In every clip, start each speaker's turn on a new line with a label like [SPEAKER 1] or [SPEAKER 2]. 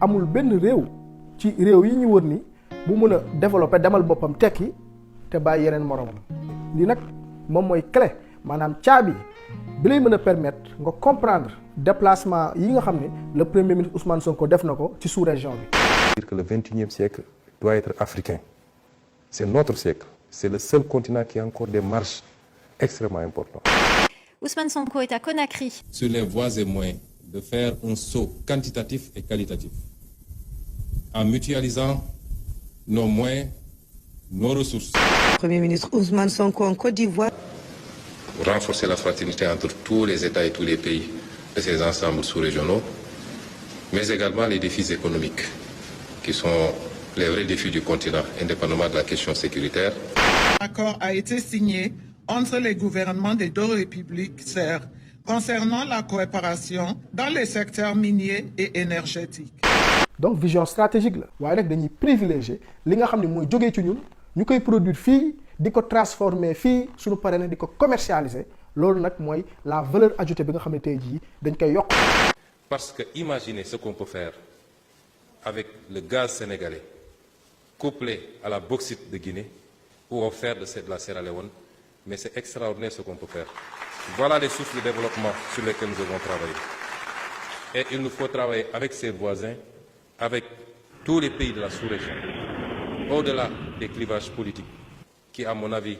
[SPEAKER 1] amul benn réew ci réew yi ñu wër ni bu mën a développer demal boppam tekki te bàyyi yeneen moromam lii nag moom mooy clé maanaam caabi bi lay mën a permettre nga comprendre déplacement yi nga xam ne le premier ministre Ousmane Sonko def na ko ci sous-région bi.
[SPEAKER 2] Dire que le 21e siècle doit être africain. C'est notre siècle. C'est le seul continent qui a encore des marges extrêmement importantes.
[SPEAKER 3] Ousmane Sonko est à Conakry.
[SPEAKER 4] Sur les voies et moyens de faire un saut quantitatif et qualitatif en mutualisant nos moyens, nos ressources.
[SPEAKER 5] Premier ministre Ousmane Sonko en Côte d'Ivoire.
[SPEAKER 4] Renforcer la fraternité entre tous les États et tous les pays de ces ensembles sous-régionaux, mais également les défis économiques qui sont les vrais défis du continent, indépendamment de la question sécuritaire.
[SPEAKER 6] Un accord a été signé entre les gouvernements des deux républiques serres concernant la coopération dans les secteurs miniers et énergétiques.
[SPEAKER 1] Donc vision stratégique la waaye nag dañuy privilégier li nga xam ne mooy jógee ci ñun ñu koy produire fii di ko transformer fii suñu paree nag di ko commercialiser loolu nag mooy la valeur ajoutée bi nga xam ne tey jii dañ koy yokk.
[SPEAKER 4] Parce que imaginez ce qu'on peut faire avec le gaz sénégalais couplé à la bauxite de Guinée ou offert de la Sierra Leone, mais c'est extraordinaire ce qu'on peut faire. Voilà les sources de développement sur lesquelles nous devons travailler. Et il nous faut travailler avec ses voisins, avec tous les pays de la sous-région, au-delà des clivages politiques qui, à mon avis,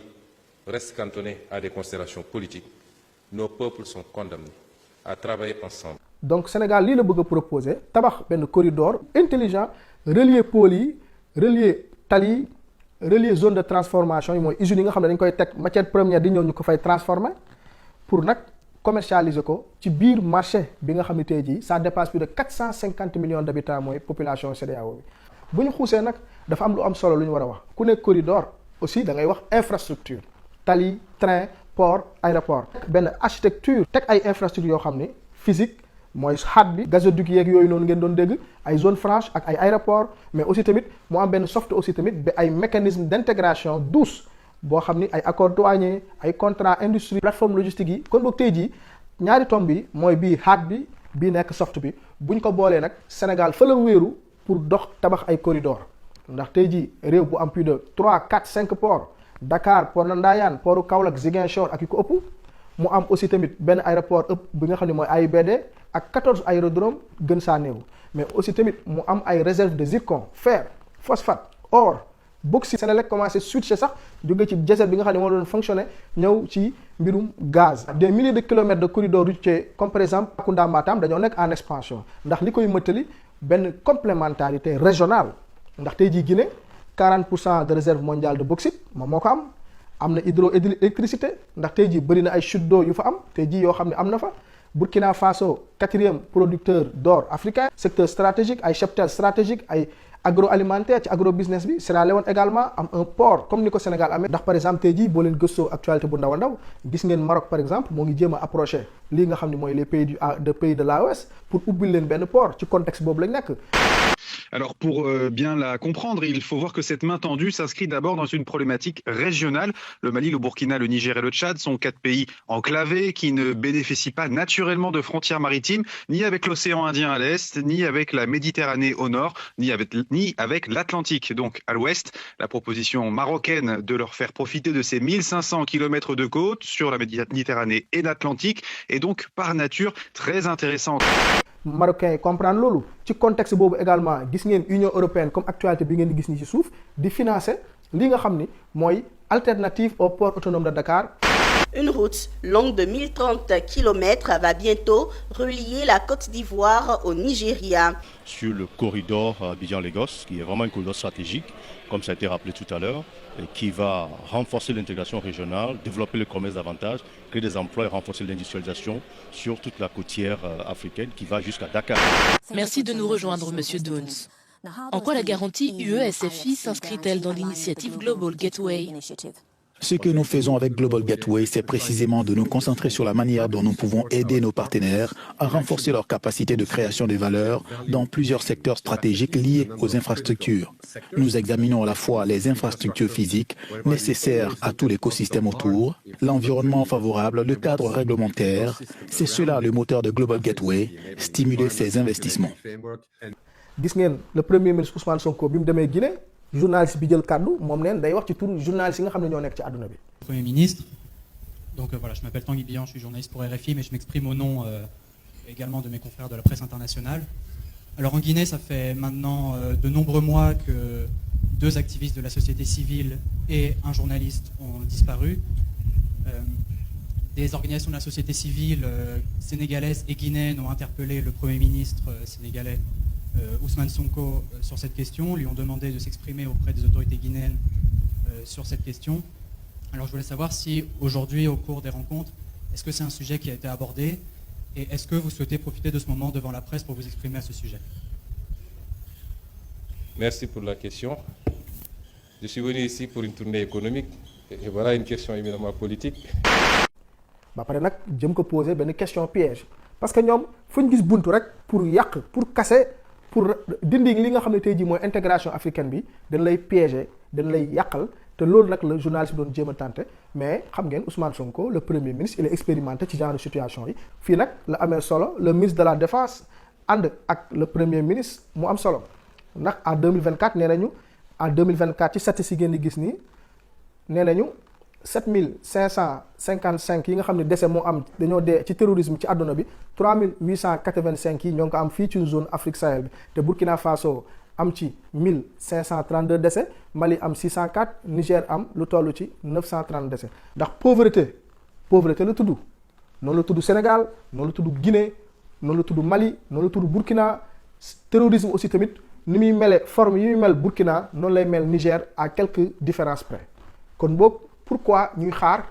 [SPEAKER 4] restent cantonnés à des considérations politiques. Nos peuples sont condamnés à travailler ensemble.
[SPEAKER 1] Donc Sénégal lii la bëgg a proposer tabax benn corridor intelligent relier pôles yi relier tali yi relier zone de transformation yi mooy usines yi nga xam ne dañ koy teg matière première di ñëw ñu ko fay transformer pour nag commercialiser ko ci biir marché bi nga xam ne tey jii ça dépasse plus de 450 millions d'habitants mooy population CEDEAO bi. bu ñu xuusee nag dafa am lu am solo lu ñu war a wax ku nekk corridor aussi da ngay wax infrastructure tali train port aéroport. benn architecture teg ay infrastructures yoo xam ne physique. mooy xaat bi gazoduc yeeg yooyu noonu ngeen doon dégg ay zone franche ak ay aéroport mais aussi tamit mu am benn soft aussi tamit ba ay mécanisme d'intégration douce boo xam ni ay accords douaniers ay contrat industrie plateforme logistique yi kon boog tey jii ñaari tomb bi mooy bii hard bi bii nekk soft bi buñ ko boolee nag Sénégal fa la wéeru pour dox tabax ay corridor ndax tey jii réew bu am plus de 3 4 5 ports Dakar port na Ndayane portu Kaolack Ziguinchor ak yu ko ëpp mu am aussi tamit benn aéroport ëpp bi nga xam ne mooy AIBD ak 14 aérodromes gën saa néew mais aussi tamit mu am ay réserves de zircon fer phosphate or bauxite Senelec commencé switcher sax jóge ci désert bi nga xam ne moo doon fonctionner ñëw ci mbirum gaz. Des milliers de kilomètres de corridors routiers comme par exemple Kounda Matam dañoo nekk en expansion ndax li koy mëttali benn complémentarité régionale ndax tey jii Guinée 40% de réserve mondiale de bauxite moom moo ko am na hydroélectricité ndax tey jii bëri na ay chutes d'eau yu fa am tey jii yoo xam ne am na fa. Burkina Faso 4e producteur d'or africain secteur stratégique ay cheptel stratégique ay agroalimentaire ci agrobusiness bi Sierra Leone également am un port comme ni ko Sénégal amee ndax par exemple tey jii boo leen gëstoo actualité bu ndaw a ndaw gis ngeen Maroc par exemple moo ngi jéem a approché lii nga xam ne mooy les pays de l'AOS pour ubbil leen benn port ci contexte boobu lañ nekk.
[SPEAKER 7] Alors pour bien la comprendre, il faut voir que cette main tendue s'inscrit d'abord dans une problématique régionale. Le Mali, le Burkina, le Niger et le Tchad sont 4 pays enclavés qui ne bénéficient pas naturellement de frontières maritimes, ni avec l'océan Indien à l'est, ni avec la Méditerranée au nord, ni avec l'Atlantique. Donc à l'ouest, la proposition marocaine de leur faire profiter de ces 1500 km de côte sur la Méditerranée et l'Atlantique est donc par nature très intéressante.
[SPEAKER 1] Marocains yi comprendre loolu ci contexte boobu également gis ngeen Union européenne comme actualité bi ngeen di gis ni ci suuf di financer li nga xam ni mooy alternative au port autonome de Dakar.
[SPEAKER 8] Une route longue de 1030 km va bientôt relier la Côte d'Ivoire au Nigeria.
[SPEAKER 9] Sur le corridor Abidjan-Lagos, qui est vraiment un corridor stratégique, comme ça a été rappelé tout à l'heure, et qui va renforcer l'intégration régionale, développer le commerce davantage, créer des emplois et renforcer l'industrialisation sur toute la côtière africaine qui va jusqu'à Dakar.
[SPEAKER 10] Merci de nous rejoindre, Monsieur Downs. En quoi la garantie UE-SFI s'inscrit-elle dans l'initiative Global Gateway ?
[SPEAKER 11] Ce que nous faisons avec Global Gateway, c'est précisément de nous concentrer sur la manière dont nous pouvons aider nos partenaires à renforcer leur capacité de création de valeur dans plusieurs secteurs stratégiques liés aux infrastructures. Nous examinons à la fois les infrastructures physiques nécessaires à tout l'écosystème autour, l'environnement favorable, le cadre réglementaire. C'est cela le moteur de Global Gateway, stimuler ces investissements.
[SPEAKER 1] gis ngeen le premier ministre Ousmane Sonko bi mu demee Guinée journaliste bi jël kàddu moom neen day wax ci turu journaliste yi nga xam ne ñoo nekk ci àdduna bi.
[SPEAKER 12] Premier ministre, donc voilà, je m'appelle Tanguy Bihan, je suis journaliste pour RFI, mais je m'exprime au nom également de mes confrères de la presse internationale. Alors en Guinée, ça fait maintenant de nombreux mois que 2 activistes de la société civile et un journaliste ont disparu. Des organisations de la société civile sénégalaise et guinéenne ont interpellé le Premier ministre sénégalais Ousmane Sonko sur cette question, lui ont demandé de s'exprimer auprès des autorités guinéennes sur cette question. Alors je voulais savoir si aujourd'hui, au cours des rencontres, est-ce que c'est un sujet qui a été abordé et est-ce que vous souhaitez profiter de ce moment devant la presse pour vous exprimer à ce sujet?
[SPEAKER 4] Merci pour la question. Je suis venu ici pour une tournée économique et voilà une question éminemment politique.
[SPEAKER 1] ba pare nag jëm ko poser benn question piège parce que ñoom fu ñu gis buntu rek pour yàq pour casser pour dindi li nga xam ne tey jii mooy intégration africaine bi dañ lay piéger dañ lay yàqal te loolu nag la journaliste bi doon jéem a tenté mais xam ngeen Ousmane Sonko le premier ministre il est expérimenté ci genre situation yi fii nag la amee solo le ministre de la défense ànd ak le premier ministre mu am solo ndax en 2024 nee nañu en 2024 ci statistiques yi ngeen di gis nii nee nañu 7555 yi nga xam ne décès moo am dañoo dee ci terrorisme ci àdduna bi 3885 yi ñoo ngi ko am fii ci zone Afrique Sahel bi te Burkina Faso am ci 1532 décès Mali am 604 Niger am lu toll ci 930 décès ndax pauvreté la tudd noonu la tudd Sénégal noonu la tudd Guinée noonu la tudd Mali noonu la tudd Burkina terrorisme aussi tamit ni muy mele forme yi muy mel Burkina noonu lay mel Niger à quelques différences près kon boog pourquoi ñuy xaar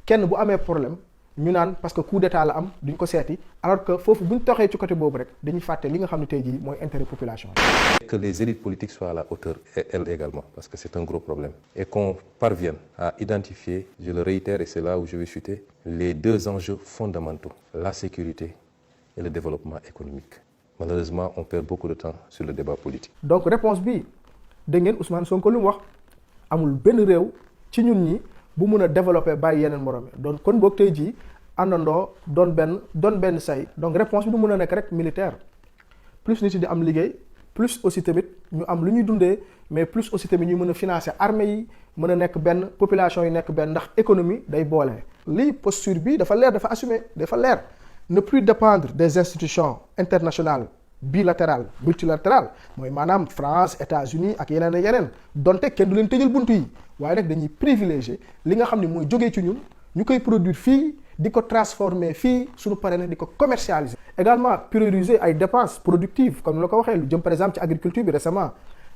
[SPEAKER 1] kenn bu amee problème ñu naan parce que coup d'état la am duñ ko seeti alors que foofu buñ toxee ci côté boobu rek dañuy fàtte li nga xam ne tey jii mooy intérêt population.
[SPEAKER 2] Que les élites politiques soient à la hauteur, et elles également, parce que c'est un gros problème. Et qu'on parvienne à identifier, je le réitère et c'est là où je vais chuter, les 2 enjeux fondamentaux, la sécurité et le développement économique. Malheureusement, on perd beaucoup de temps sur le débat politique.
[SPEAKER 1] Donc réponse bi dégg ngeen Ousmane Sonko lu mu wax amul benn réew ci ñun ñi bu mun a développer bàyyi yeneen morom yi donc kon boog tey jii àndandoo doon benn say donc réponse bi du mun a nekk rek militaire plus nit yi di am liggéey plus aussi tamit ñu am lu ñuy dundee mais plus aussi tamit ñu mën a financer armée yi mën a nekk benn population yi nekk benn ndax économie day boole. lii posture bi dafa leer dafa assumer dafa leer ne plus dépendre des institutions internationales bilatérales multilatérales mooy maanaam France États-Unis ak yeneen ak yeneen donte kenn du leen tëjal buntu yi waaye nag dañuy privilégier li nga xam ne mooy jógee ci ñun ñu koy produire fii di ko transformer fii suñu paree nag di ko commercialiser. également prioriser ay dépenses productives comme la ko waxee lu jëm par exemple ci agriculture bi récemment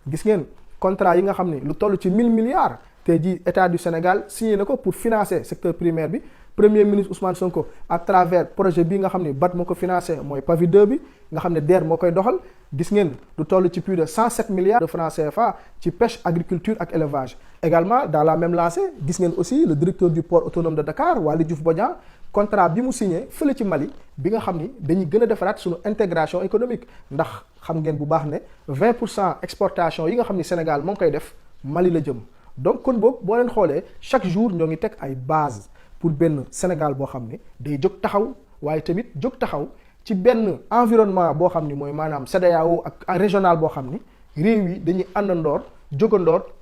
[SPEAKER 1] gis ngeen contrat yi nga xam ne lu toll ci 1000 milliards tey jii état du Sénégal signé na ko pour financer secteur primaire bi. Premier ministre Ousmane Sonko à travers projet bi nga xam ne BAD moo ko financé mooy PAVI 2 bi nga xam ne DER moo koy doxal gis ngeen lu toll ci plus de 107 milliards de francs CFA ci pêche agriculture ak élevage. également dans la même lancée gis ngeen aussi le directeur du port autonome de Dakar Waly Diouf Bodian contrat bi mu signé fële ci Mali bi nga xam ni dañuy gën a defaraat suñu intégration économique ndax xam ngeen bu baax ne 20% exportation yi nga xam ni Sénégal moo ngi koy def Mali la jëm donc kon boog boo leen xoolee chaque jour ñoo ngi teg ay base pour benn Sénégal boo xam ne day jóg taxaw waaye tamit jóg taxaw ci benn environnement boo xam ni mooy maanaam CEDEAO ak régional boo xam ni réew yi dañuy àndandoor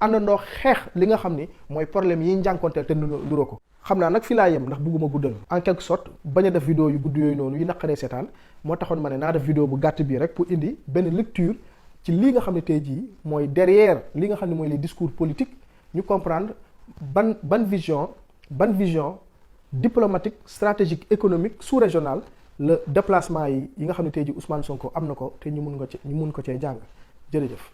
[SPEAKER 1] àndandoo xeex li nga xam ni mooy problème yi njànkonteel te nduroo ko. xam naa nag fii laa yem ndax bëgguma guddal en quelque sorte bañ a def vidéo yu gudd yooyu noonu yu naqaree seetaan moo taxoon ma ne naa def vidéo bu gàtt bii rek pour indi benn lecture ci li nga xam ne tey jii mooy derrière li nga xam ne mooy les discours politiques ñu comprendre ban vision diplomatique stratégique économique sous-régional le déplacement yi nga xam ne tey jii Ousmane Sonko am na ko te ñu mun ko cee jàng jërëjëf.